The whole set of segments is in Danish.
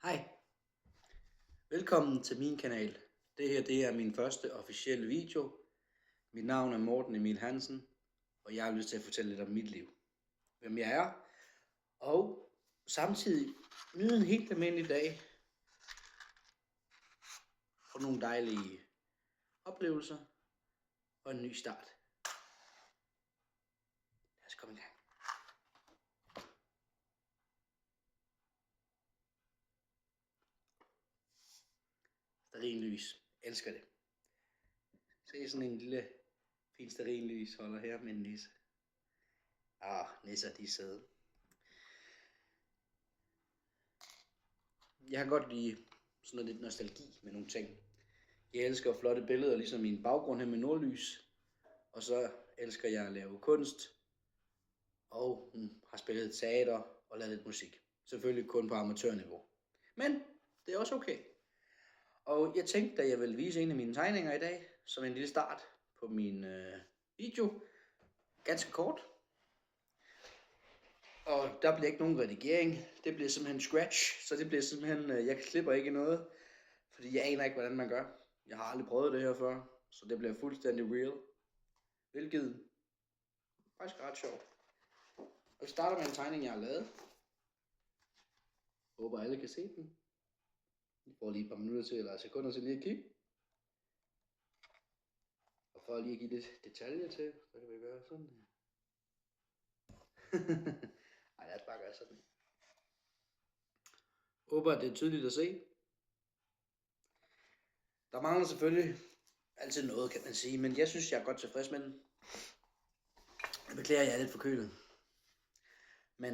Hej, velkommen til min kanal. Det her er min første officielle video. Mit navn er Morten Emil Hansen, og jeg har lyst til at fortælle lidt om mit liv. Hvem jeg er, og samtidig nyde en helt almindelig dag. Og nogle dejlige oplevelser og en ny start. Lad os komme i gang. Stearinlys. Elsker det. Se sådan en lille fin stearinlys holder her med en nisse. Nisser de er søde. Jeg kan godt lide sådan noget lidt nostalgi med nogle ting. Jeg elsker flotte billeder, ligesom min baggrund her med nordlys. Og så elsker jeg at lave kunst. Og har spillet teater og lavet lidt musik. Selvfølgelig kun på amatørniveau. Men det er også okay. Og jeg tænkte, at jeg ville vise en af mine tegninger i dag, som en lille start på min video. Ganske kort. Og der bliver ikke nogen redigering. Det bliver simpelthen scratch. Så det bliver simpelthen, jeg klipper ikke noget. Fordi jeg aner ikke, hvordan man gør. Jeg har aldrig prøvet det her før. Så det bliver fuldstændig real. Hvilket faktisk ret sjovt. Og vi starter med en tegning, jeg har lavet. Håber alle kan se den. Jeg får lige et par minutter til, eller sekunder til lige at kigge. Og for lige at give lidt detaljer til, så kan vi gøre sådan her. Ej, lad os bare gøre sådan her. Håber, at det er tydeligt at se. Der mangler selvfølgelig altid noget, kan man sige, men jeg synes, jeg er godt tilfreds med den. Jeg beklager, jeg er lidt forkølet. Men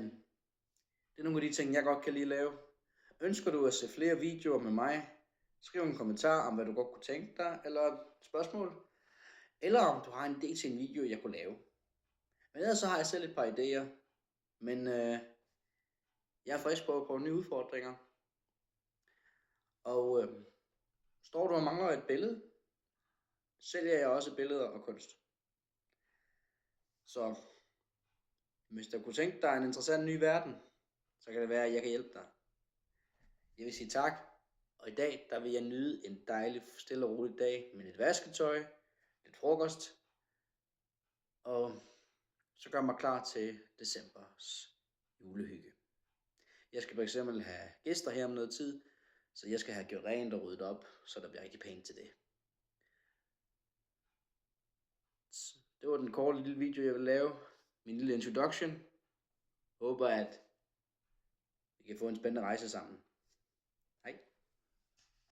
det er nogle af de ting, jeg godt kan lide at lave. Ønsker du at se flere videoer med mig? Skriv en kommentar om, hvad du godt kunne tænke dig, eller et spørgsmål. Eller om du har en idé til en video, jeg kunne lave. Men ellers så har jeg selv et par idéer. Men jeg er frisk på at prøve nye udfordringer. Og står du og mangler et billede, sælger jeg også billeder og kunst. Så hvis du kunne tænke dig en interessant ny verden, så kan det være, at jeg kan hjælpe dig. Jeg vil sige tak, og i dag der vil jeg nyde en dejlig, stille og rolig dag med lidt vasketøj, lidt frokost, og så gør mig klar til decembers julehygge. Jeg skal for eksempel have gæster her om noget tid, så jeg skal have gjort rent og ryddet op, så der bliver rigtig pænt til det. Det var den korte lille video, jeg vil lave. Min lille introduction. Håber, at vi kan få en spændende rejse sammen. Hej.